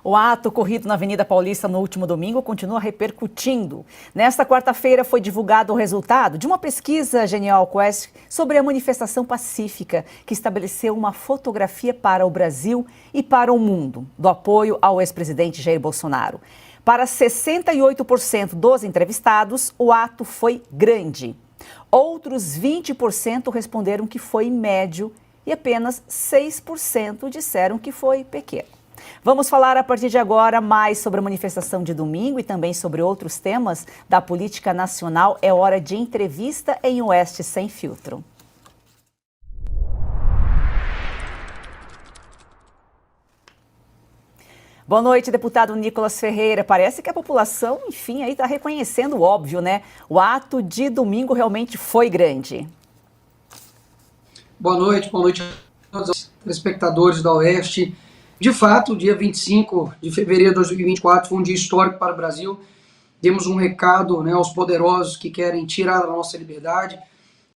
O ato ocorrido na Avenida Paulista no último domingo continua repercutindo. Nesta quarta-feira foi divulgado o resultado de uma pesquisa Genial Quest sobre a manifestação pacífica, que estabeleceu uma fotografia para o Brasil e para o mundo do apoio ao ex-presidente Jair Bolsonaro. Para 68% dos entrevistados, o ato foi grande. Outros 20% responderam que foi médio e apenas 6% disseram que foi pequeno. Vamos falar a partir de agora mais sobre a manifestação de domingo e também sobre outros temas da política nacional. É hora de entrevista em Oeste Sem Filtro. Boa noite, deputado Nicolas Ferreira. Parece que a população, enfim, aí está reconhecendo o óbvio, né? O ato de domingo realmente foi grande. Boa noite a todos os telespectadores da Oeste. De fato, o dia 25 de fevereiro de 2024 foi um dia histórico para o Brasil. Demos um recado, né, aos poderosos que querem tirar a nossa liberdade,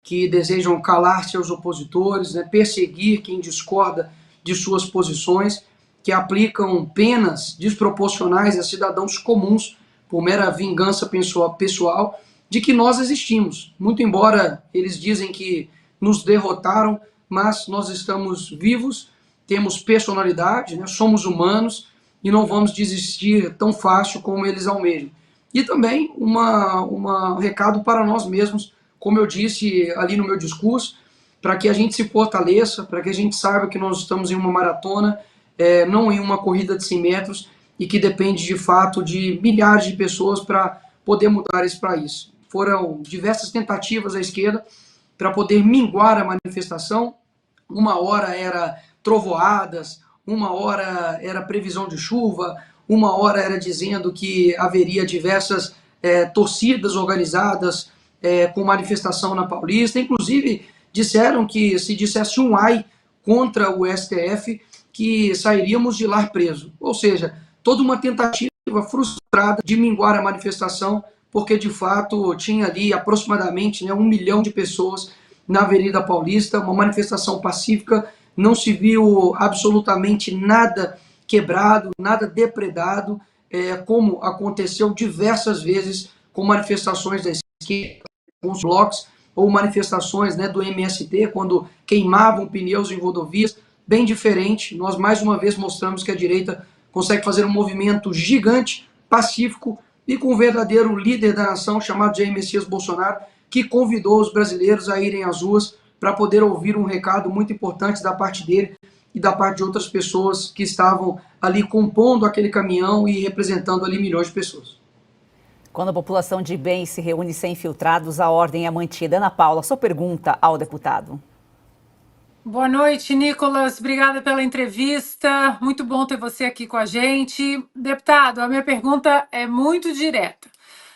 que desejam calar seus opositores, né, perseguir quem discorda de suas posições, que aplicam penas desproporcionais a cidadãos comuns por mera vingança pessoal, de que nós existimos. Muito embora eles dizem que nos derrotaram, mas nós estamos vivos, temos personalidade, né? Somos humanos e não vamos desistir tão fácil como eles almejam. E também um recado para nós mesmos, como eu disse ali no meu discurso, para que a gente se fortaleça, para que a gente saiba que nós estamos em uma maratona, não em uma corrida de 100 metros, e que depende de fato de milhares de pessoas para poder mudar esse país. Foram diversas tentativas à esquerda para poder minguar a manifestação. Uma hora era trovoadas, uma hora era previsão de chuva, uma hora era dizendo que haveria diversas torcidas organizadas com manifestação na Paulista. Inclusive, disseram que se dissesse um ai contra o STF, que sairíamos de lá preso. Ou seja, toda uma tentativa frustrada de minguar a manifestação, porque de fato tinha ali aproximadamente 1 milhão de pessoas na Avenida Paulista, uma manifestação pacífica, não se viu absolutamente nada quebrado, nada depredado, como aconteceu diversas vezes com manifestações da esquerda, com os blocos, ou manifestações, né, do MST, quando queimavam pneus em rodovias, bem diferente. Nós mais uma vez mostramos que a direita consegue fazer um movimento gigante, pacífico, e com um verdadeiro líder da nação chamado Jair Messias Bolsonaro, que convidou os brasileiros a irem às ruas para poder ouvir um recado muito importante da parte dele e da parte de outras pessoas que estavam ali compondo aquele caminhão e representando ali milhões de pessoas. Quando a população de bem se reúne sem infiltrados, a ordem é mantida. Ana Paula, sua pergunta ao deputado. Boa noite, Nicolas. Obrigada pela entrevista. Muito bom ter você aqui com a gente. Deputado, a minha pergunta é muito direta.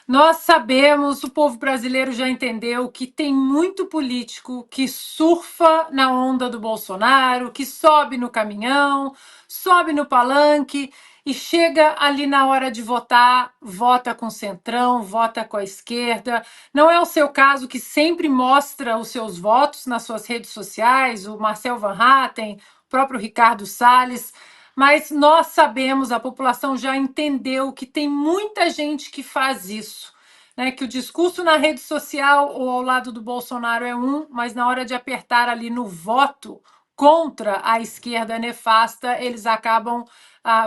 Nós sabemos, o povo brasileiro já entendeu que tem muito político que surfa na onda do Bolsonaro, que sobe no caminhão, sobe no palanque e chega ali na hora de votar, vota com o centrão, vota com a esquerda. Não é o seu caso, que sempre mostra os seus votos nas suas redes sociais, o Marcel Van Hatten, o próprio Ricardo Salles. Mas nós sabemos, a população já entendeu que tem muita gente que faz isso, né? Que o discurso na rede social ou ao lado do Bolsonaro é mas na hora de apertar ali no voto contra a esquerda nefasta, eles acabam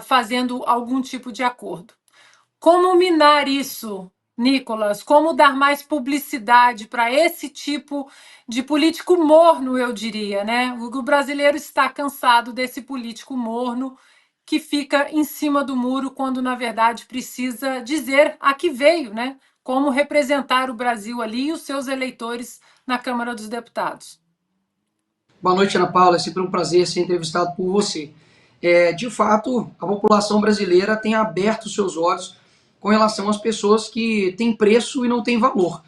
fazendo algum tipo de acordo. Como minar isso, Nicolas? Como dar mais publicidade para esse tipo de político morno, eu diria, né? O brasileiro está cansado desse político morno que fica em cima do muro quando, na verdade, precisa dizer a que veio, né? Como representar o Brasil ali e os seus eleitores na Câmara dos Deputados. Boa noite, Ana Paula. É sempre um prazer ser entrevistado por você. De fato, a população brasileira tem aberto seus olhos com relação às pessoas que têm preço e não têm valor.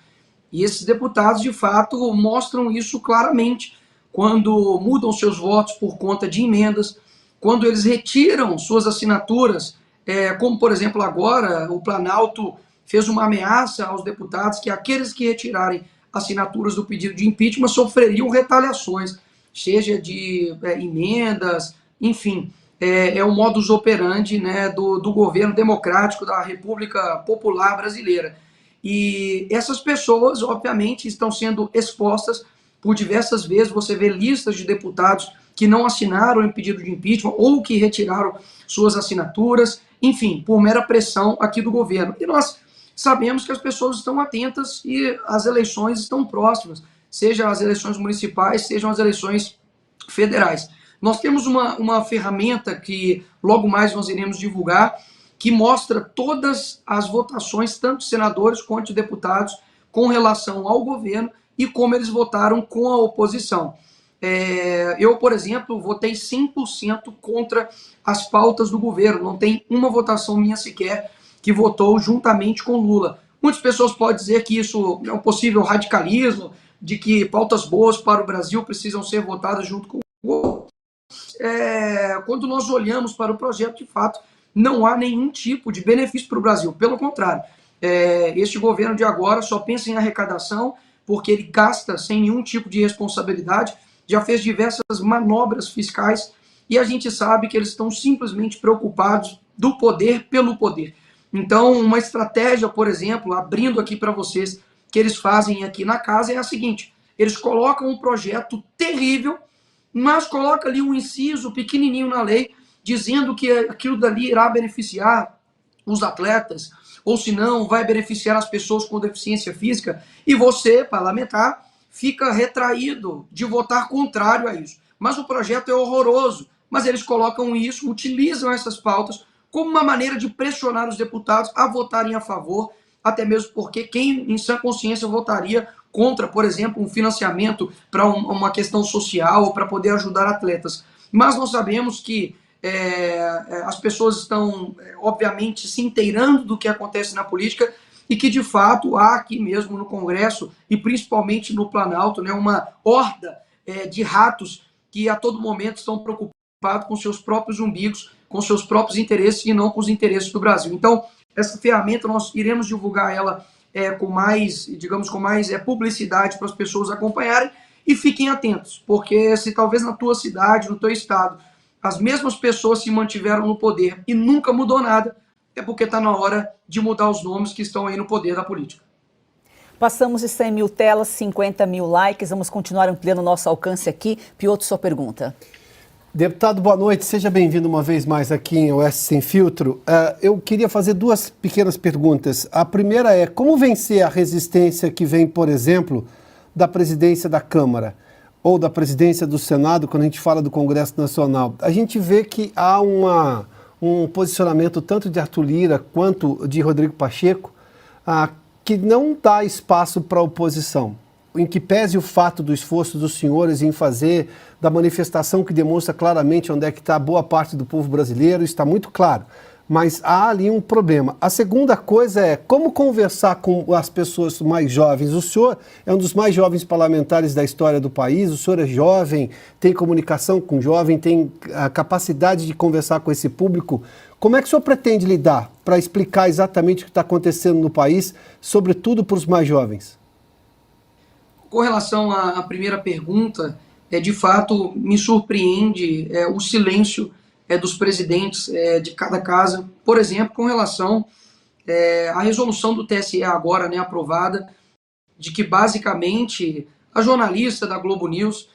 E esses deputados, de fato, mostram isso claramente quando mudam seus votos por conta de emendas, quando eles retiram suas assinaturas, como, por exemplo, agora o Planalto fez uma ameaça aos deputados que aqueles que retirarem assinaturas do pedido de impeachment sofreriam retaliações, seja de emendas, enfim. é o modus operandi, né, do governo democrático da República Popular Brasileira. E essas pessoas, obviamente, estão sendo expostas por diversas vezes. Você vê listas de deputados que não assinaram o pedido de impeachment ou que retiraram suas assinaturas, enfim, por mera pressão aqui do governo. E nós sabemos que as pessoas estão atentas e as eleições estão próximas, seja as eleições municipais, sejam as eleições federais. Nós temos uma ferramenta que logo mais nós iremos divulgar, que mostra todas as votações, tanto de senadores quanto de deputados, com relação ao governo e como eles votaram com a oposição. Eu, por exemplo, votei 100% contra as pautas do governo. Não tem uma votação minha sequer que votou juntamente com Lula. Muitas pessoas podem dizer que isso é um possível radicalismo, de que pautas boas para o Brasil precisam ser votadas junto com o governo. Quando nós olhamos para o projeto, de fato, não há nenhum tipo de benefício para o Brasil. Pelo contrário, este governo de agora só pensa em arrecadação, porque ele gasta sem nenhum tipo de responsabilidade, já fez diversas manobras fiscais, e a gente sabe que eles estão simplesmente preocupados do poder pelo poder. Então, uma estratégia, por exemplo, abrindo aqui para vocês, que eles fazem aqui na casa é a seguinte: eles colocam um projeto terrível, mas colocam ali um inciso pequenininho na lei, dizendo que aquilo dali irá beneficiar os atletas, ou se não, vai beneficiar as pessoas com deficiência física, e você, parlamentar, fica retraído de votar contrário a isso. Mas o projeto é horroroso, mas eles colocam isso, utilizam essas pautas como uma maneira de pressionar os deputados a votarem a favor, até mesmo porque quem em sã consciência votaria contra, por exemplo, um financiamento para uma questão social ou para poder ajudar atletas. Mas nós sabemos que as pessoas estão, obviamente, se inteirando do que acontece na política e que, de fato, há aqui mesmo no Congresso e principalmente no Planalto, né, uma horda de ratos que a todo momento estão preocupados com seus próprios umbigos, com seus próprios interesses e não com os interesses do Brasil. Então, essa ferramenta nós iremos divulgar ela com mais, digamos, com mais publicidade para as pessoas acompanharem, e fiquem atentos, porque se talvez na tua cidade, no teu estado, as mesmas pessoas se mantiveram no poder e nunca mudou nada, é porque está na hora de mudar os nomes que estão aí no poder da política. Passamos de 100 mil telas, 50 mil likes, vamos continuar ampliando o nosso alcance aqui. Piotr, sua pergunta. Deputado, boa noite, seja bem-vindo uma vez mais aqui em Oeste Sem Filtro. Eu queria fazer duas pequenas perguntas. A primeira é, como vencer a resistência que vem, por exemplo, da presidência da Câmara ou da presidência do Senado, quando a gente fala do Congresso Nacional? A gente vê que há um posicionamento tanto de Arthur Lira quanto de Rodrigo Pacheco que não dá espaço para a oposição. Em que pese o fato do esforço dos senhores em fazer da manifestação que demonstra claramente onde é que está boa parte do povo brasileiro, está muito claro. Mas há ali um problema. A segunda coisa é como conversar com as pessoas mais jovens. O senhor é um dos mais jovens parlamentares da história do país, o senhor é jovem, tem comunicação com jovem, tem a capacidade de conversar com esse público. Como é que o senhor pretende lidar para explicar exatamente o que está acontecendo no país, sobretudo para os mais jovens? Com relação à primeira pergunta, de fato me surpreende o silêncio dos presidentes de cada casa. Por exemplo, com relação à resolução do TSE agora, né, aprovada, de que basicamente a jornalista da Globo News,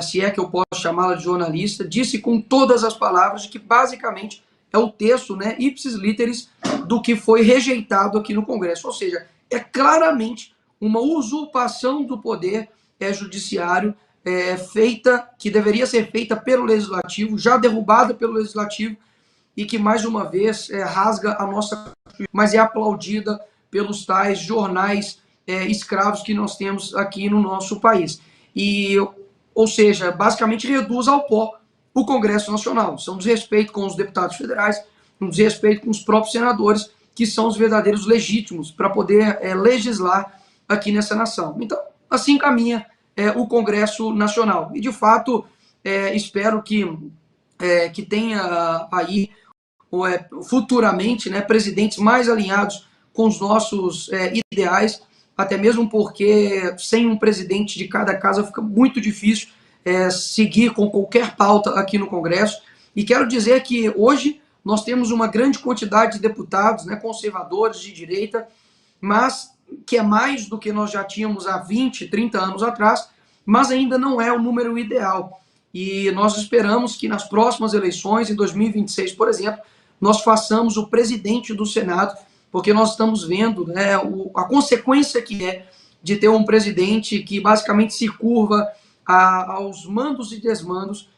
se é que eu posso chamá-la de jornalista, disse com todas as palavras de que basicamente é o texto, né, ipsis literis, do que foi rejeitado aqui no Congresso. Ou seja, é claramente uma usurpação do poder judiciário feita, que deveria ser feita pelo Legislativo, já derrubada pelo Legislativo, e que mais uma vez rasga a nossa, mas é aplaudida pelos tais jornais escravos que nós temos aqui no nosso país. Ou seja, basicamente reduz ao pó o Congresso Nacional. Isso é um desrespeito com os deputados federais, um desrespeito com os próprios senadores, que são os verdadeiros legítimos para poder legislar aqui nessa nação. Então, assim caminha o Congresso Nacional. E, de fato, espero que tenha aí, futuramente, né, presidentes mais alinhados com os nossos ideais, até mesmo porque sem um presidente de cada casa fica muito difícil seguir com qualquer pauta aqui no Congresso. E quero dizer que hoje nós temos uma grande quantidade de deputados, né, conservadores de direita, mas que é mais do que nós já tínhamos há 20, 30 anos atrás, mas ainda não é o número ideal. E nós esperamos que nas próximas eleições, em 2026, por exemplo, nós façamos o presidente do Senado, porque nós estamos vendo, né, a consequência que é de ter um presidente que basicamente se curva aos mandos e desmandos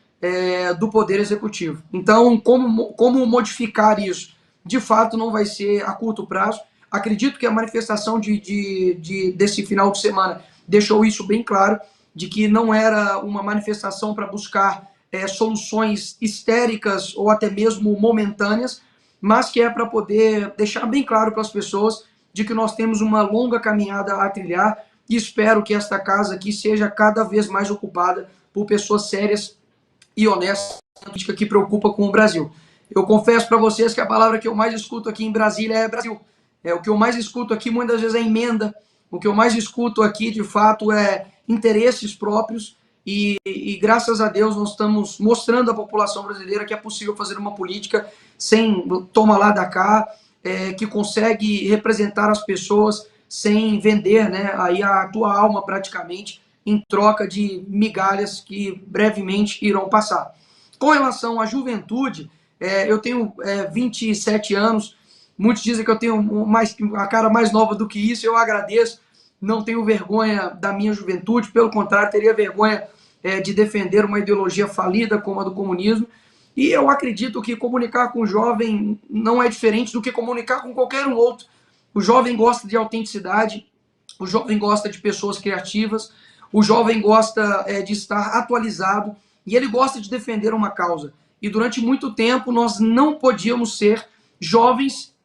do Poder Executivo. Então, como modificar isso? De fato, não vai ser a curto prazo. Acredito que a manifestação desse final de semana deixou isso bem claro, de que não era uma manifestação para buscar soluções histéricas ou até mesmo momentâneas, mas que é para poder deixar bem claro para as pessoas de que nós temos uma longa caminhada a trilhar e espero que esta casa aqui seja cada vez mais ocupada por pessoas sérias e honestas, política que preocupa com o Brasil. Eu confesso para vocês que a palavra que eu mais escuto aqui em Brasília é Brasil. O que eu mais escuto aqui muitas vezes é emenda, o que eu mais escuto aqui de fato é interesses próprios e graças a Deus nós estamos mostrando à população brasileira que é possível fazer uma política sem toma lá da cá, que consegue representar as pessoas sem vender, né, aí a tua alma praticamente em troca de migalhas que brevemente irão passar. Com relação à juventude, eu tenho 27 anos, muitos dizem que eu tenho a cara mais nova do que isso, eu agradeço, não tenho vergonha da minha juventude, pelo contrário, teria vergonha de defender uma ideologia falida como a do comunismo, e eu acredito que comunicar com o jovem não é diferente do que comunicar com qualquer um outro. O jovem gosta de autenticidade, o jovem gosta de pessoas criativas, o jovem gosta de estar atualizado e ele gosta de defender uma causa. E durante muito tempo nós não podíamos ser jovens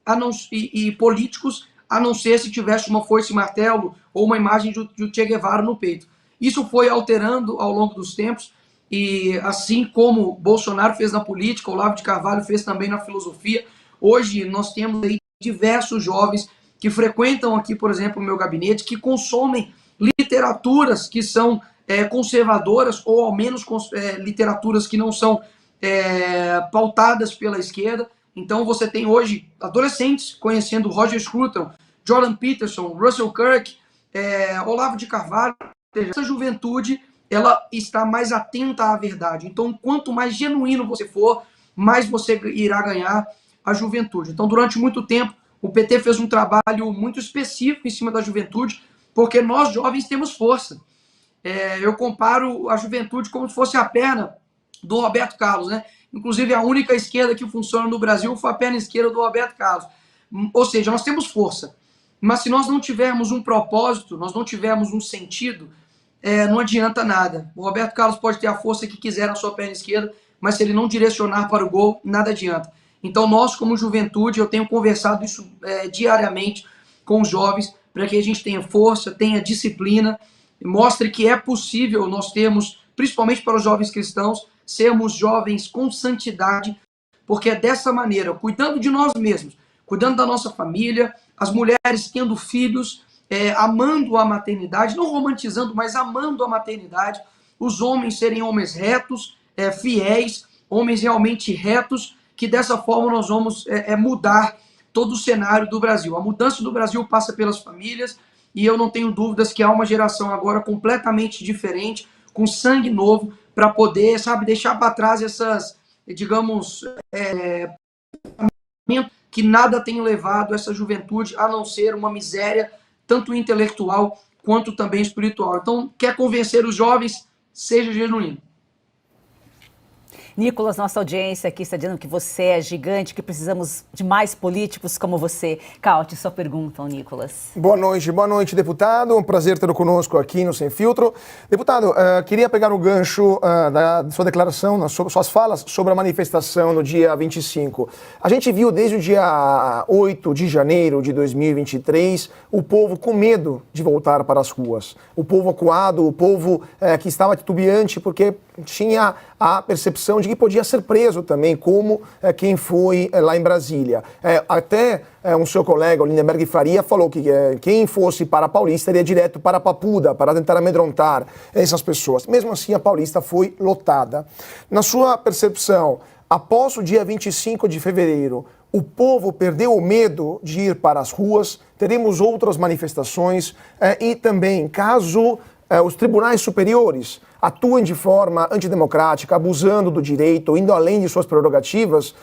e políticos a não ser se tivesse uma foice e martelo ou uma imagem do Che Guevara no peito. Isso foi alterando ao longo dos tempos e assim como Bolsonaro fez na política, Olavo de Carvalho fez também na filosofia, hoje nós temos aí diversos jovens que frequentam aqui, por exemplo, o meu gabinete, que consomem literaturas que são conservadoras ou ao menos literaturas que não são pautadas pela esquerda. Então você tem hoje adolescentes conhecendo Roger Scruton, Jordan Peterson, Russell Kirk, Olavo de Carvalho. Essa juventude ela está mais atenta à verdade. Então quanto mais genuíno você for, mais você irá ganhar a juventude. Então durante muito tempo o PT fez um trabalho muito específico em cima da juventude, porque nós jovens temos força. Eu comparo a juventude como se fosse a perna do Roberto Carlos, né? Inclusive a única esquerda que funciona no Brasil foi a perna esquerda do Roberto Carlos. Ou seja, nós temos força. Mas se nós não tivermos um propósito, nós não tivermos um sentido, não adianta nada. O Roberto Carlos pode ter a força que quiser na sua perna esquerda, mas se ele não direcionar para o gol, nada adianta. Então nós, como juventude, eu tenho conversado isso diariamente com os jovens, para que a gente tenha força, tenha disciplina, mostre que é possível nós termos, principalmente para os jovens cristãos, sermos jovens com santidade, porque é dessa maneira, cuidando de nós mesmos, cuidando da nossa família, as mulheres tendo filhos, amando a maternidade, não romantizando, mas amando a maternidade, os homens serem homens retos, fiéis, homens realmente retos, que dessa forma nós vamos mudar todo o cenário do Brasil. A mudança do Brasil passa pelas famílias e eu não tenho dúvidas que há uma geração agora completamente diferente, com sangue novo, para poder, deixar para trás essas, digamos, que nada tem levado essa juventude a não ser uma miséria, tanto intelectual quanto também espiritual. Então, quer convencer os jovens, seja genuíno. Nicolas, nossa audiência aqui está dizendo que você é gigante, que precisamos de mais políticos como você. Caute, sua pergunta, Nicolas. Boa noite, deputado. Um prazer tê-lo conosco aqui no Sem Filtro. Deputado, queria pegar o gancho da sua declaração, suas falas sobre a manifestação no dia 25. A gente viu desde o dia 8 de janeiro de 2023 o povo com medo de voltar para as ruas. O povo acuado, o povo que estava titubeante porque tinha a percepção de que podia ser preso também, como quem foi lá em Brasília. Até um seu colega, o Lindenberg Faria, falou que quem fosse para a Paulista iria direto para a Papuda, para tentar amedrontar essas pessoas. Mesmo assim, a Paulista foi lotada. Na sua percepção, Após o dia 25 de fevereiro, o povo perdeu o medo de ir para as ruas, teremos outras manifestações e também, caso os tribunais superiores atuem de forma antidemocrática, abusando do direito, indo além de suas prerrogativas,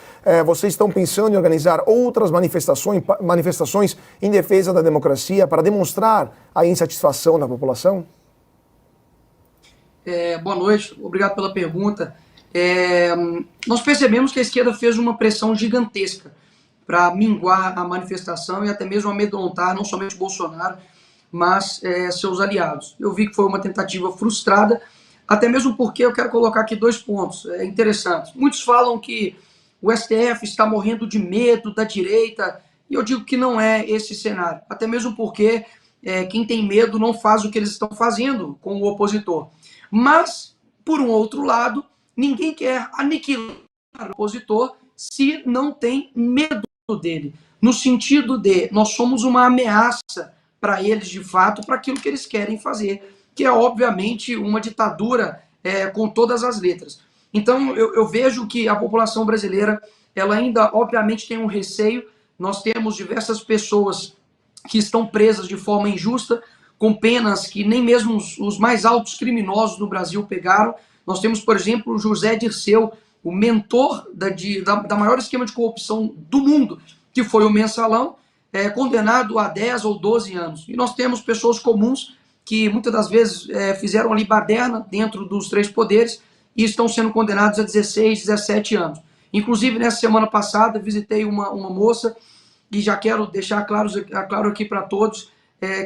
vocês estão pensando em organizar outras manifestações em defesa da democracia para demonstrar a insatisfação da população? Boa noite, obrigado pela pergunta. Nós percebemos que a esquerda fez uma pressão gigantesca para minguar a manifestação e até mesmo amedrontar não somente Bolsonaro, mas seus aliados. Eu vi que foi uma tentativa frustrada, até mesmo porque eu quero colocar aqui 2 pontos interessantes. Muitos falam que o STF está morrendo de medo da direita, e eu digo que não é esse cenário, até mesmo porque quem tem medo não faz o que eles estão fazendo com o opositor. Mas, por um outro lado, ninguém quer aniquilar o opositor se não tem medo dele, no sentido de nós somos uma ameaça para eles, de fato, para aquilo que eles querem fazer, que é, obviamente, uma ditadura com todas as letras. Então, eu vejo que a população brasileira, ela ainda, obviamente, tem um receio. Nós temos diversas pessoas que estão presas de forma injusta, com penas que nem mesmo os mais altos criminosos do Brasil pegaram. Nós temos, por exemplo, o José Dirceu, o mentor da maior esquema de corrupção do mundo, que foi o Mensalão, condenado a 10 ou 12 anos. E nós temos pessoas comuns que muitas das vezes fizeram ali baderna dentro dos 3 poderes e estão sendo condenados a 16, 17 anos. Inclusive, nessa semana passada, visitei uma moça, e já quero deixar claro aqui para todos,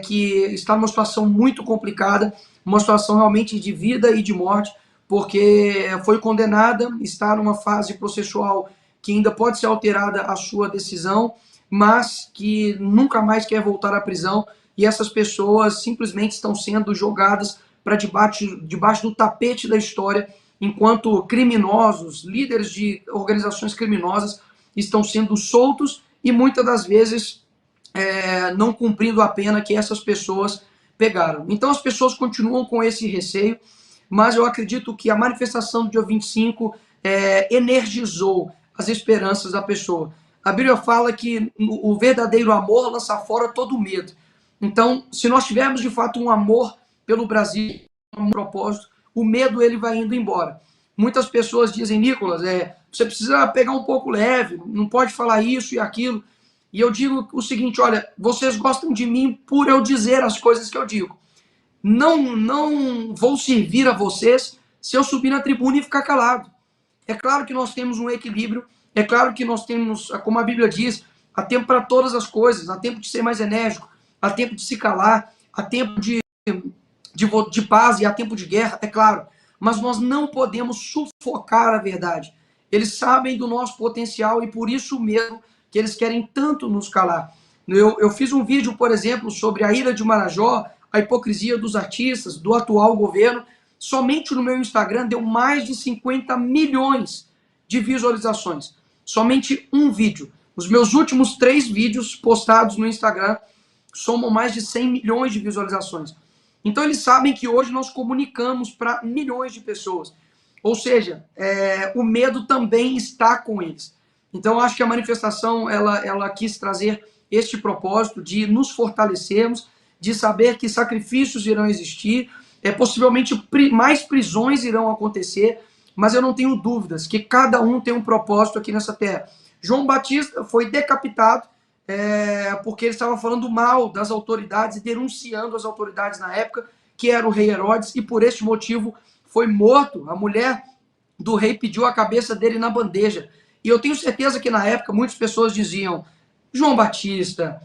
que está numa situação muito complicada, uma situação realmente de vida e de morte, porque foi condenada, está numa fase processual que ainda pode ser alterada a sua decisão, mas que nunca mais quer voltar à prisão, e essas pessoas simplesmente estão sendo jogadas para debaixo do tapete da história, enquanto criminosos, líderes de organizações criminosas, estão sendo soltos e muitas das vezes não cumprindo a pena que essas pessoas pegaram. Então as pessoas continuam com esse receio, mas eu acredito que a manifestação do dia 25 energizou as esperanças da pessoa. A Bíblia fala que o verdadeiro amor lança fora todo o medo. Então, se nós tivermos de fato um amor pelo Brasil, um propósito, o medo ele vai indo embora. Muitas pessoas dizem, Nicolas, você precisa pegar um pouco leve, não pode falar isso e aquilo. E eu digo o seguinte, olha, vocês gostam de mim por eu dizer as coisas que eu digo. Não vou servir a vocês se eu subir na tribuna e ficar calado. É claro que nós temos um equilíbrio, é claro que nós temos, como a Bíblia diz, há tempo para todas as coisas, há tempo de ser mais enérgico, há tempo de se calar, há tempo de paz e há tempo de guerra, é claro. Mas nós não podemos sufocar a verdade. Eles sabem do nosso potencial e por isso mesmo que eles querem tanto nos calar. Eu fiz um vídeo, por exemplo, sobre a Ilha de Marajó, a hipocrisia dos artistas, do atual governo. Somente no meu Instagram deu mais de 50 milhões de visualizações. Somente um vídeo. Os meus últimos 3 vídeos postados no Instagram somam mais de 100 milhões de visualizações. Então eles sabem que hoje nós comunicamos para milhões de pessoas. Ou seja, o medo também está com eles. Então eu acho que a manifestação ela quis trazer este propósito de nos fortalecermos, de saber que sacrifícios irão existir, possivelmente mais prisões irão acontecer, mas eu não tenho dúvidas que cada um tem um propósito aqui nessa terra. João Batista foi decapitado porque ele estava falando mal das autoridades e denunciando as autoridades na época, que era o rei Herodes, e por este motivo foi morto. A mulher do rei pediu a cabeça dele na bandeja. E eu tenho certeza que na época muitas pessoas diziam, João Batista,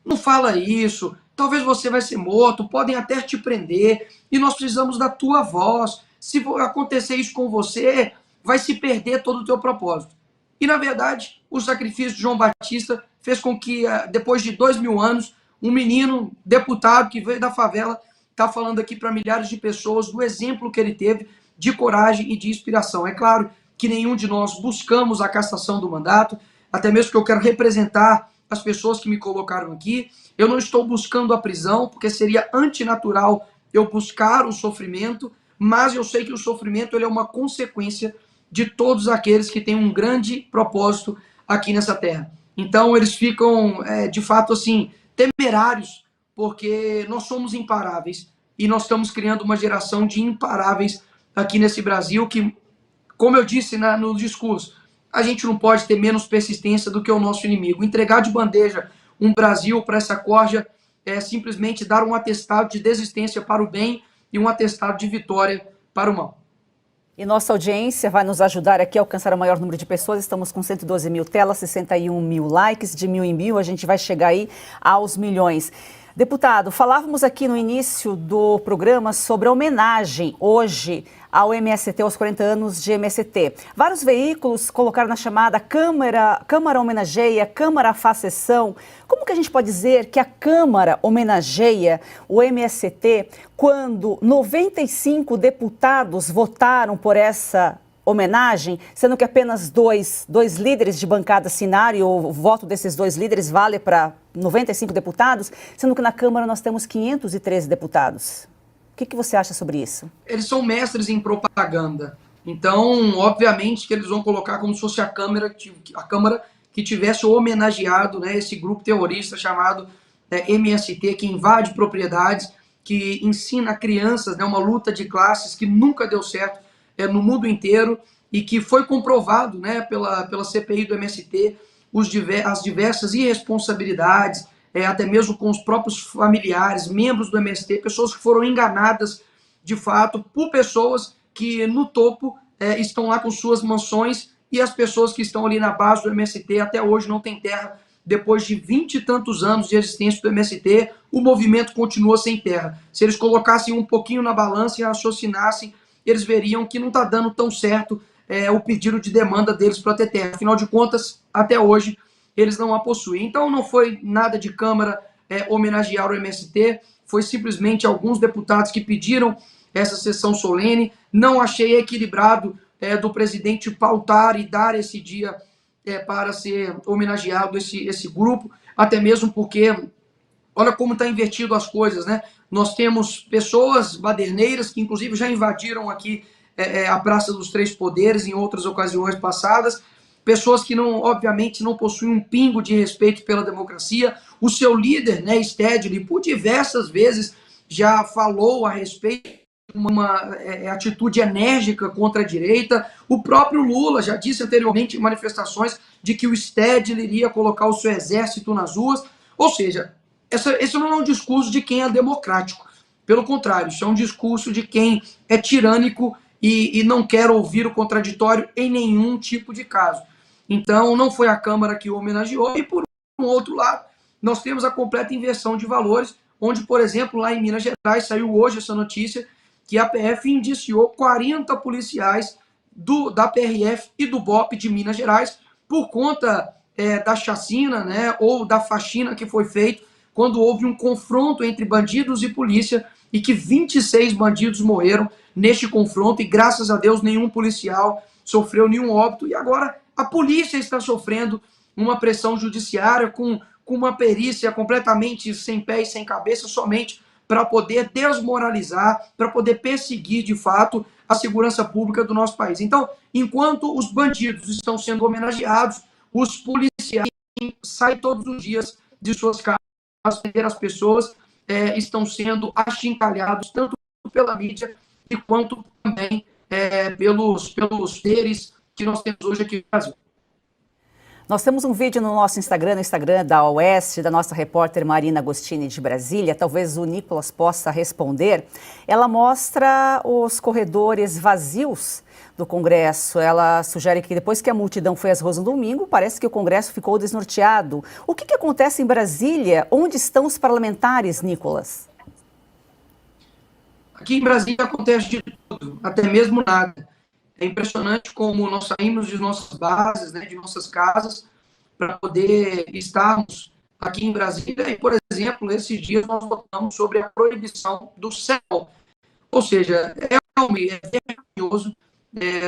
não fala isso, talvez você vai ser morto, podem até te prender, e nós precisamos da tua voz. Se acontecer isso com você, vai se perder todo o teu propósito. E, na verdade, o sacrifício de João Batista fez com que, depois de 2000 anos, um menino deputado que veio da favela está falando aqui para milhares de pessoas do exemplo que ele teve de coragem e de inspiração. É claro que nenhum de nós buscamos a cassação do mandato, até mesmo que eu quero representar as pessoas que me colocaram aqui. Eu não estou buscando a prisão, porque seria antinatural eu buscar o sofrimento, mas eu sei que o sofrimento ele é uma consequência de todos aqueles que têm um grande propósito aqui nessa terra. Então eles ficam, de fato, assim, temerários, porque nós somos imparáveis e nós estamos criando uma geração de imparáveis aqui nesse Brasil que, como eu disse no discurso, a gente não pode ter menos persistência do que o nosso inimigo. Entregar de bandeja um Brasil para essa corja é simplesmente dar um atestado de desistência para o bem e um atestado de vitória para o mal. E nossa audiência vai nos ajudar aqui a alcançar o maior número de pessoas. Estamos com 112 mil telas, 61 mil likes, de 1.000 em 1.000. A gente vai chegar aí aos milhões. Deputado, falávamos aqui no início do programa sobre a homenagem hoje ao MST, aos 40 anos de MST. Vários veículos colocaram na chamada Câmara homenageia, Câmara faz sessão. Como que a gente pode dizer que a Câmara homenageia o MST quando 95 deputados votaram por essa homenagem, sendo que apenas dois líderes de bancada assinaram, e o voto desses 2 líderes vale para 95 deputados, sendo que na Câmara nós temos 513 deputados. O que você acha sobre isso? Eles são mestres em propaganda. Então, obviamente que eles vão colocar como se fosse a Câmara que tivesse homenageado, né, esse grupo terrorista chamado MST, que invade propriedades, que ensina a crianças, né, uma luta de classes que nunca deu certo no mundo inteiro e que foi comprovado, né, pela CPI do MST, as diversas irresponsabilidades, até mesmo com os próprios familiares, membros do MST, pessoas que foram enganadas de fato por pessoas que no topo estão lá com suas mansões, e as pessoas que estão ali na base do MST até hoje não têm terra. Depois de 20 e tantos anos de existência do MST, o movimento continua sem terra. Se eles colocassem um pouquinho na balança e raciocinassem, eles veriam que não está dando tão certo o pedido de demanda deles para ter terra. Afinal de contas, até hoje, eles não a possuem. Então, não foi nada de Câmara homenagear o MST, foi simplesmente alguns deputados que pediram essa sessão solene. Não achei equilibrado do presidente pautar e dar esse dia para ser homenageado esse grupo, até mesmo porque, olha como está invertido as coisas, né? Nós temos pessoas baderneiras que, inclusive, já invadiram aqui a Praça dos Três Poderes em outras ocasiões passadas, pessoas que, obviamente, não possuem um pingo de respeito pela democracia. O seu líder, né, Stedley, por diversas vezes já falou a respeito de uma atitude enérgica contra a direita. O próprio Lula já disse anteriormente em manifestações de que o Stedley iria colocar o seu exército nas ruas. Ou seja, esse não é um discurso de quem é democrático. Pelo contrário, isso é um discurso de quem é tirânico e não quer ouvir o contraditório em nenhum tipo de caso. Então, não foi a Câmara que o homenageou. E, por um outro lado, nós temos a completa inversão de valores, onde, por exemplo, lá em Minas Gerais, saiu hoje essa notícia, que a PF indiciou 40 policiais da PRF e do BOP de Minas Gerais por conta da chacina, né, ou da faxina que foi feita quando houve um confronto entre bandidos e polícia, e que 26 bandidos morreram neste confronto, e graças a Deus nenhum policial sofreu nenhum óbito. E agora a polícia está sofrendo uma pressão judiciária com uma perícia completamente sem pé e sem cabeça, somente para poder desmoralizar, para poder perseguir de fato a segurança pública do nosso país. Então, enquanto os bandidos estão sendo homenageados, os policiais saem todos os dias de suas casas para atender as pessoas, estão sendo achincalhados tanto pela mídia quanto também pelos seres que nós temos hoje aqui no Brasil. Nós temos um vídeo no nosso Instagram, no Instagram da Oeste, da nossa repórter Marina Agostini de Brasília, talvez o Nicolas possa responder. Ela mostra os corredores vazios do Congresso. Ela sugere que depois que a multidão foi às ruas no domingo, parece que o Congresso ficou desnorteado. O que acontece em Brasília? Onde estão os parlamentares, Nicolas? Aqui em Brasília acontece de tudo, até mesmo nada. É impressionante como nós saímos de nossas bases, né, de nossas casas, para poder estarmos aqui em Brasília. E, por exemplo, esses dias nós votamos sobre a proibição do céu. Ou seja, é vergonhoso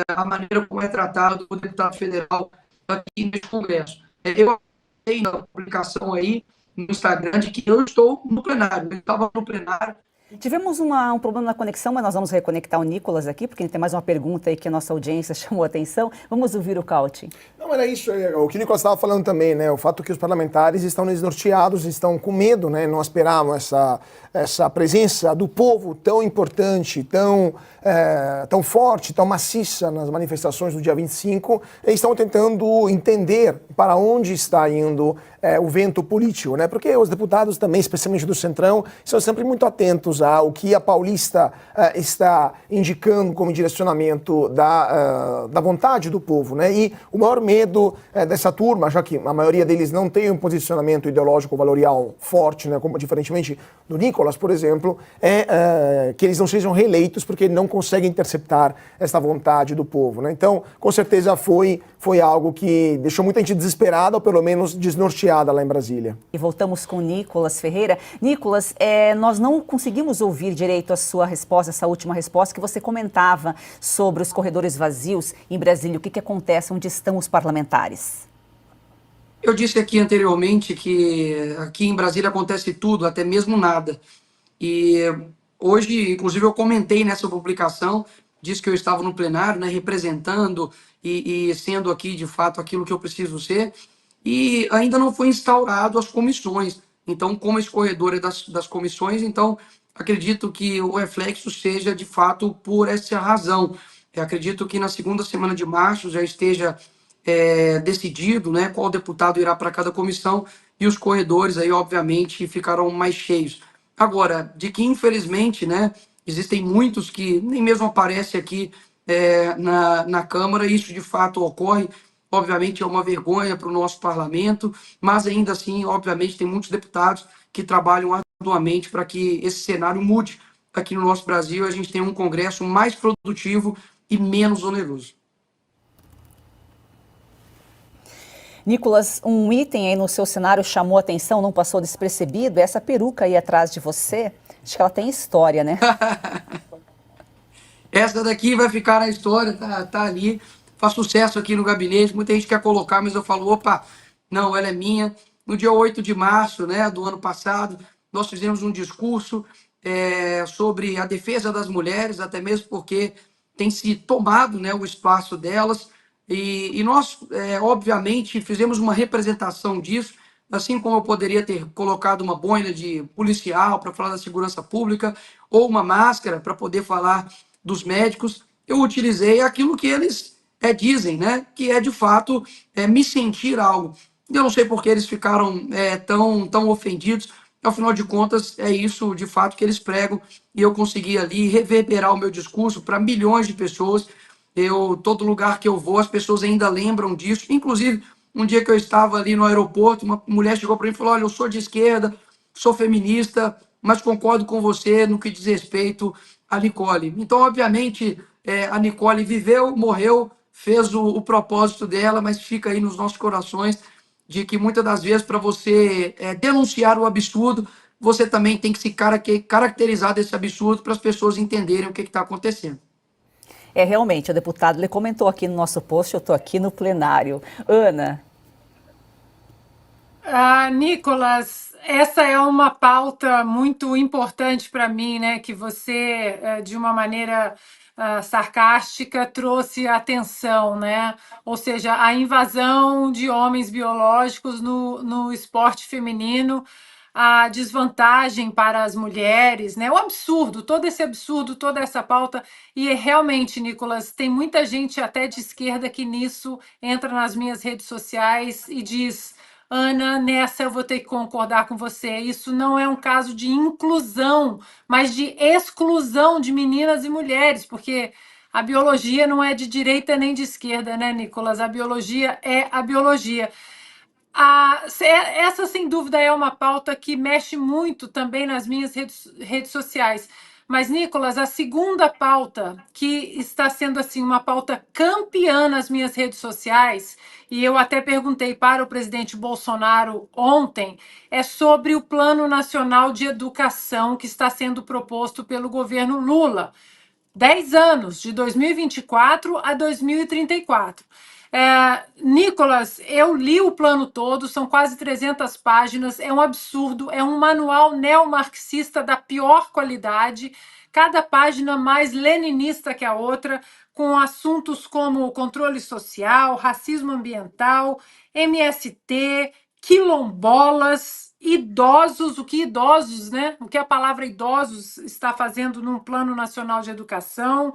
a maneira como é tratado o deputado federal aqui neste Congresso. Eu tenho na publicação aí no Instagram de que eu estou no plenário. Eu estava no plenário Tivemos um problema na conexão, mas nós vamos reconectar o Nicolas aqui, porque tem mais uma pergunta aí que a nossa audiência chamou a atenção. Vamos ouvir o Cauti. Não, era isso, o que o Nicolas estava falando também, né? O fato que os parlamentares estão desnorteados, estão com medo, né? Não esperavam essa presença do povo tão importante, tão forte, tão maciça nas manifestações do dia 25, e estão tentando entender para onde está indo o vento político, né? Porque os deputados também, especialmente do Centrão, são sempre muito atentos ao que a Paulista está indicando como direcionamento da vontade do povo, né? E o maior medo dessa turma, já que a maioria deles não tem um posicionamento ideológico valorial forte, né? Como diferentemente do Nicolas, por exemplo, é que eles não sejam reeleitos porque não conseguem interceptar essa vontade do povo, né? Então, com certeza foi algo que deixou muita gente desesperada, ou pelo menos desnorteada lá em Brasília. E voltamos com Nicolas Ferreira. Nicolas, nós não conseguimos ouvir direito a sua resposta, essa última resposta que você comentava sobre os corredores vazios em Brasília. O que acontece, onde estão os parlamentares? Eu disse aqui anteriormente que aqui em Brasília acontece tudo, até mesmo nada. E hoje, inclusive, eu comentei nessa publicação, disse que eu estava no plenário, né, representando e sendo aqui, de fato, aquilo que eu preciso ser. E ainda não foi instaurado as comissões. Então, como esse corredor é das comissões, então acredito que o reflexo seja, de fato, por essa razão. Eu acredito que na segunda semana de março já esteja decidido, né, qual deputado irá para cada comissão, e os corredores aí, obviamente, ficarão mais cheios. Agora, de que, infelizmente, né, existem muitos que nem mesmo aparecem aqui na Câmara, e isso de fato ocorre. Obviamente é uma vergonha para o nosso parlamento, mas ainda assim, obviamente, tem muitos deputados que trabalham arduamente para que esse cenário mude aqui no nosso Brasil, a gente tem um Congresso mais produtivo e menos oneroso. Nicolas, um item aí no seu cenário chamou a atenção, não passou despercebido, essa peruca aí atrás de você, acho que ela tem história, né? Essa daqui vai ficar na história, tá ali, faz sucesso aqui no gabinete, muita gente quer colocar, mas eu falo, opa, não, ela é minha. No dia 8 de março, né, do ano passado, nós fizemos um discurso sobre a defesa das mulheres, até mesmo porque tem se tomado, né, o espaço delas, e nós, obviamente, fizemos uma representação disso, assim como eu poderia ter colocado uma boina de policial para falar da segurança pública, ou uma máscara para poder falar dos médicos, eu utilizei aquilo que eles dizem, né, que é de fato me sentir algo. Eu não sei por que eles ficaram tão ofendidos, afinal de contas é isso de fato que eles pregam, e eu consegui ali reverberar o meu discurso para milhões de pessoas. Todo lugar que eu vou, as pessoas ainda lembram disso. Inclusive, um dia que eu estava ali no aeroporto, uma mulher chegou para mim e falou: olha, eu sou de esquerda, sou feminista, mas concordo com você no que diz respeito a Nicole. Então, obviamente, a Nicole viveu, morreu, fez o propósito dela, mas fica aí nos nossos corações de que muitas das vezes, para você denunciar o absurdo, você também tem que se caracterizar desse absurdo para as pessoas entenderem o que está acontecendo. Realmente, o deputado, ele comentou aqui no nosso post, eu estou aqui no plenário. Ana. Nicolas, essa é uma pauta muito importante para mim, né? Que você, de uma maneira sarcástica, trouxe atenção, né? Ou seja, a invasão de homens biológicos no esporte feminino, a desvantagem para as mulheres, né? O absurdo, todo esse absurdo, toda essa pauta. E realmente, Nicolas, tem muita gente até de esquerda que nisso entra nas minhas redes sociais e diz: Ana, nessa eu vou ter que concordar com você. Isso não é um caso de inclusão, mas de exclusão de meninas e mulheres, porque a biologia não é de direita nem de esquerda, né, Nicolas? A biologia é a biologia. Essa, sem dúvida, é uma pauta que mexe muito também nas minhas redes sociais. Mas, Nicolas, a segunda pauta, que está sendo assim uma pauta campeã nas minhas redes sociais, e eu até perguntei para o presidente Bolsonaro ontem, é sobre o Plano Nacional de Educação que está sendo proposto pelo governo Lula. 10 anos, de 2024 a 2034. Nicolas, eu li o plano todo, são quase 300 páginas, é um absurdo, é um manual neomarxista da pior qualidade, cada página mais leninista que a outra, com assuntos como controle social, racismo ambiental, MST, quilombolas, idosos, o que idosos, né? O que a palavra idosos está fazendo num plano nacional de educação.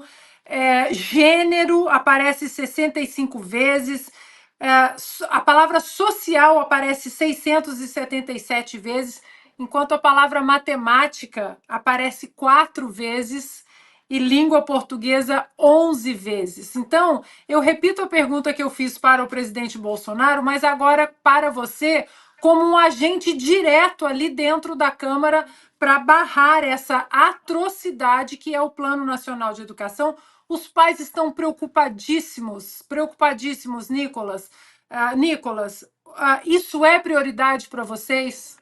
Gênero aparece 65 vezes, a palavra social aparece 677 vezes, enquanto a palavra matemática aparece 4 vezes e língua portuguesa 11 vezes. Então, eu repito a pergunta que eu fiz para o presidente Bolsonaro, mas agora para você, como um agente direto ali dentro da Câmara para barrar essa atrocidade que é o Plano Nacional de Educação. Os pais estão preocupadíssimos, Nicolas. Nicolas, isso é prioridade para vocês?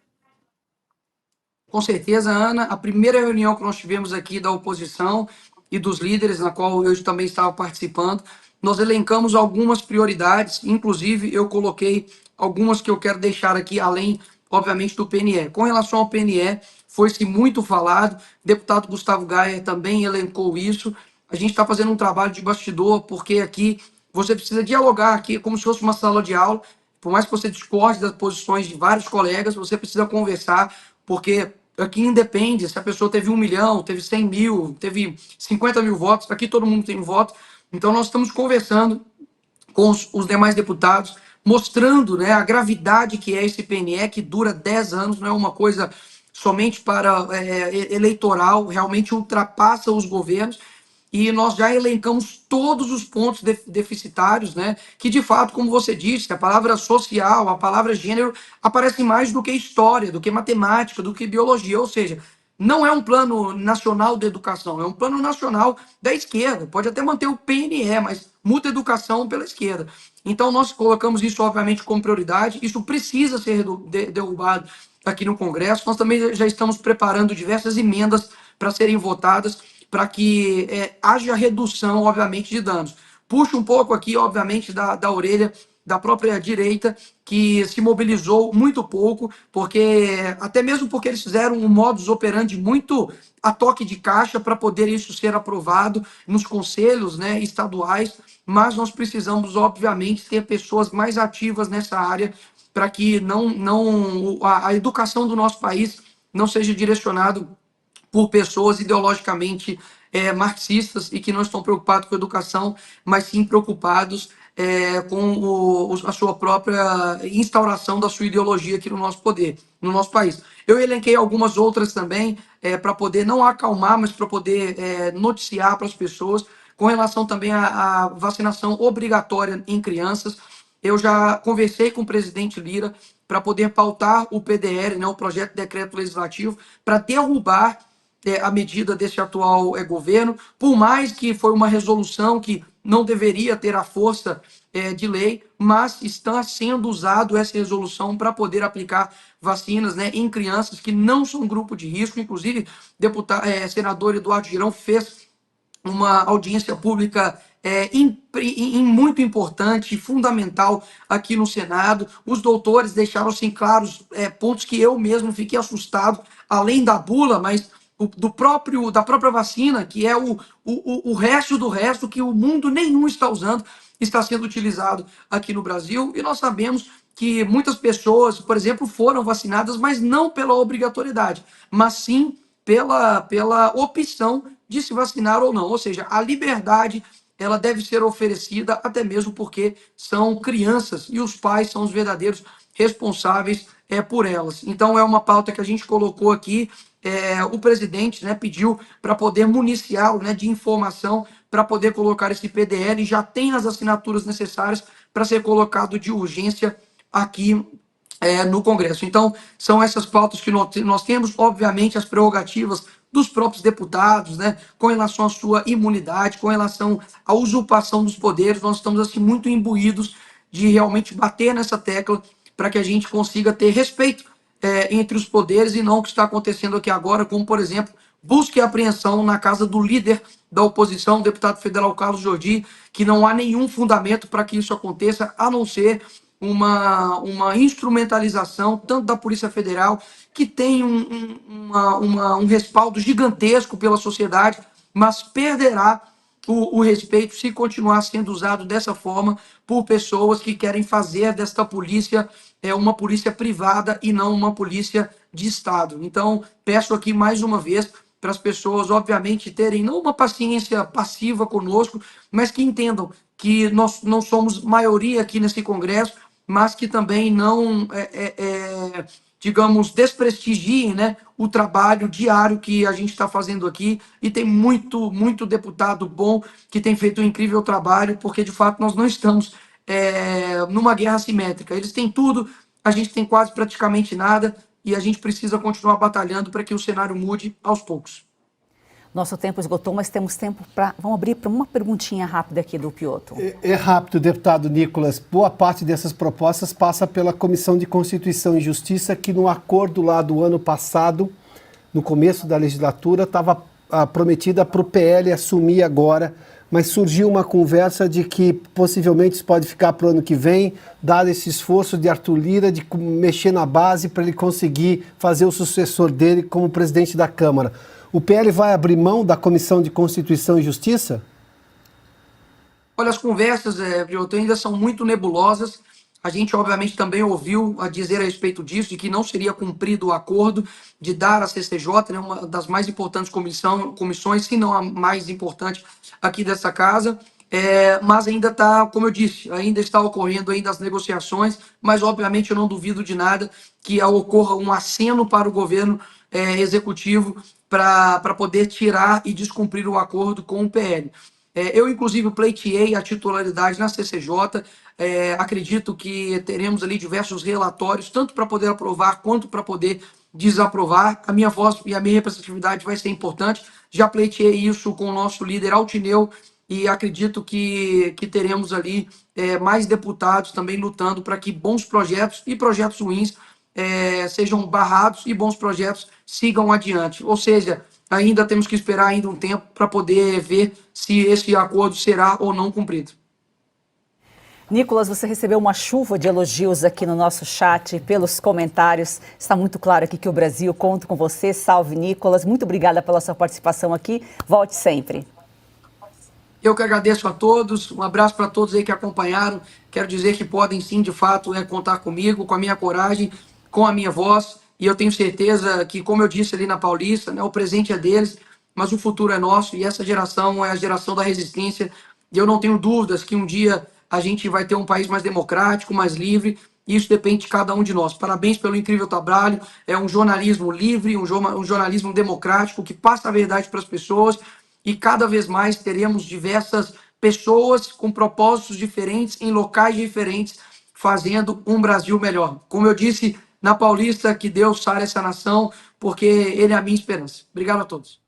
Com certeza, Ana, a primeira reunião que nós tivemos aqui da oposição e dos líderes, na qual eu também estava participando, nós elencamos algumas prioridades, inclusive eu coloquei algumas que eu quero deixar aqui, além, obviamente, do PNE. Com relação ao PNE, foi-se muito falado, o deputado Gustavo Gayer também elencou isso. A gente está fazendo um trabalho de bastidor, porque aqui você precisa dialogar, aqui como se fosse uma sala de aula, por mais que você discorde das posições de vários colegas, você precisa conversar, porque aqui independe se a pessoa teve 1 milhão, teve 100 mil, teve 50 mil votos, aqui todo mundo tem um voto. Então nós estamos conversando com os demais deputados, mostrando, né, a gravidade que é esse PNE, que dura 10 anos, não é uma coisa somente para eleitoral, realmente ultrapassa os governos, e nós já elencamos todos os pontos deficitários, né? Que de fato, como você disse, a palavra social, a palavra gênero aparece mais do que história, do que matemática, do que biologia, ou seja, não é um plano nacional de educação, é um plano nacional da esquerda. Pode até manter o PNE, mas muda a educação pela esquerda. Então nós colocamos isso, obviamente, como prioridade. Isso precisa ser derrubado aqui no Congresso. Nós também já estamos preparando diversas emendas para serem votadas, para que haja redução, obviamente, de danos. Puxa um pouco aqui, obviamente, da orelha da própria direita, que se mobilizou muito pouco, porque até mesmo porque eles fizeram um modus operandi muito a toque de caixa para poder isso ser aprovado nos conselhos, né, estaduais, mas nós precisamos, obviamente, ter pessoas mais ativas nessa área para que a educação do nosso país não seja direcionado por pessoas ideologicamente marxistas e que não estão preocupados com a educação, mas sim preocupados com a sua própria instauração da sua ideologia aqui no nosso poder, no nosso país. Eu elenquei algumas outras também para poder não acalmar, mas para poder noticiar para as pessoas com relação também à vacinação obrigatória em crianças. Eu já conversei com o presidente Lira para poder pautar o PDL, né, o projeto de decreto legislativo, para derrubar a medida desse atual governo, por mais que foi uma resolução que não deveria ter a força de lei, mas está sendo usado essa resolução para poder aplicar vacinas, né, em crianças que não são grupo de risco. Inclusive, senador Eduardo Girão fez uma audiência pública muito importante e fundamental aqui no Senado. Os doutores deixaram assim claros pontos que eu mesmo fiquei assustado, além da bula, mas da própria vacina, que é o resto do resto que o mundo nenhum está usando, está sendo utilizado aqui no Brasil. E nós sabemos que muitas pessoas, por exemplo, foram vacinadas, mas não pela obrigatoriedade, mas sim pela opção de se vacinar ou não. Ou seja, a liberdade ela deve ser oferecida, até mesmo porque são crianças e os pais são os verdadeiros responsáveis por elas. Então é uma pauta que a gente colocou aqui. O presidente, né, pediu para poder municiá-lo, né, de informação para poder colocar esse PDL, já tem as assinaturas necessárias para ser colocado de urgência aqui no Congresso. Então, são essas pautas que nós temos, obviamente, as prerrogativas dos próprios deputados, né, com relação à sua imunidade, com relação à usurpação dos poderes. Nós estamos assim muito imbuídos de realmente bater nessa tecla para que a gente consiga ter respeito entre os poderes e não o que está acontecendo aqui agora, como, por exemplo, busca e apreensão na casa do líder da oposição, o deputado federal Carlos Jordi, que não há nenhum fundamento para que isso aconteça, a não ser uma instrumentalização, tanto da Polícia Federal, que tem um respaldo gigantesco pela sociedade, mas perderá o respeito se continuar sendo usado dessa forma por pessoas que querem fazer desta polícia uma polícia privada e não uma polícia de Estado. Então, peço aqui mais uma vez para as pessoas, obviamente, terem não uma paciência passiva conosco, mas que entendam que nós não somos maioria aqui nesse Congresso, mas que também não, digamos, desprestigiem, né, o trabalho diário que a gente está fazendo aqui. E tem muito deputado bom que tem feito um incrível trabalho, porque, de fato, nós não estamos numa guerra assimétrica. Eles têm tudo, a gente tem quase praticamente nada, e a gente precisa continuar batalhando para que o cenário mude aos poucos. Nosso tempo esgotou, mas temos tempo para... Vamos abrir para uma perguntinha rápida aqui do Piotr. É rápido, deputado Nicolas. Boa parte dessas propostas passa pela Comissão de Constituição e Justiça, que no acordo lá do ano passado, no começo da legislatura, estava prometida para o PL assumir agora, mas surgiu uma conversa de que possivelmente isso pode ficar para o ano que vem, dado esse esforço de Arthur Lira de mexer na base para ele conseguir fazer o sucessor dele como presidente da Câmara. O PL vai abrir mão da Comissão de Constituição e Justiça? Olha, as conversas, Piotr, ainda são muito nebulosas. A gente, obviamente, também ouviu a dizer a respeito disso, de que não seria cumprido o acordo de dar à CCJ, né, uma das mais importantes comissões, se não a mais importante aqui dessa casa. Mas ainda está, como eu disse, ainda está ocorrendo ainda as negociações, mas, obviamente, eu não duvido de nada que ocorra um aceno para o governo executivo para poder tirar e descumprir o acordo com o PL. Eu, inclusive, pleiteei a titularidade na CCJ. Acredito que teremos ali diversos relatórios, tanto para poder aprovar quanto para poder desaprovar. A minha voz e a minha representatividade vai ser importante. Já pleiteei isso com o nosso líder Altineu e acredito que teremos ali mais deputados também lutando para que bons projetos e projetos ruins sejam barrados e bons projetos sigam adiante. Ou seja, ainda temos que esperar ainda um tempo para poder ver se esse acordo será ou não cumprido. Nicolas, você recebeu uma chuva de elogios aqui no nosso chat, pelos comentários. Está muito claro aqui que o Brasil conta com você. Salve, Nicolas. Muito obrigada pela sua participação aqui. Volte sempre. Eu que agradeço a todos. Um abraço para todos aí que acompanharam. Quero dizer que podem sim, de fato, contar comigo, com a minha coragem, com a minha voz. E eu tenho certeza que, como eu disse ali na Paulista, né, o presente é deles, mas o futuro é nosso. E essa geração é a geração da resistência. E eu não tenho dúvidas que um dia a gente vai ter um país mais democrático, mais livre. E isso depende de cada um de nós. Parabéns pelo incrível trabalho. É um jornalismo livre, um jornalismo democrático que passa a verdade para as pessoas. E cada vez mais teremos diversas pessoas com propósitos diferentes, em locais diferentes, fazendo um Brasil melhor. Como eu disse na Paulista, que Deus sare essa nação, porque Ele é a minha esperança. Obrigado a todos.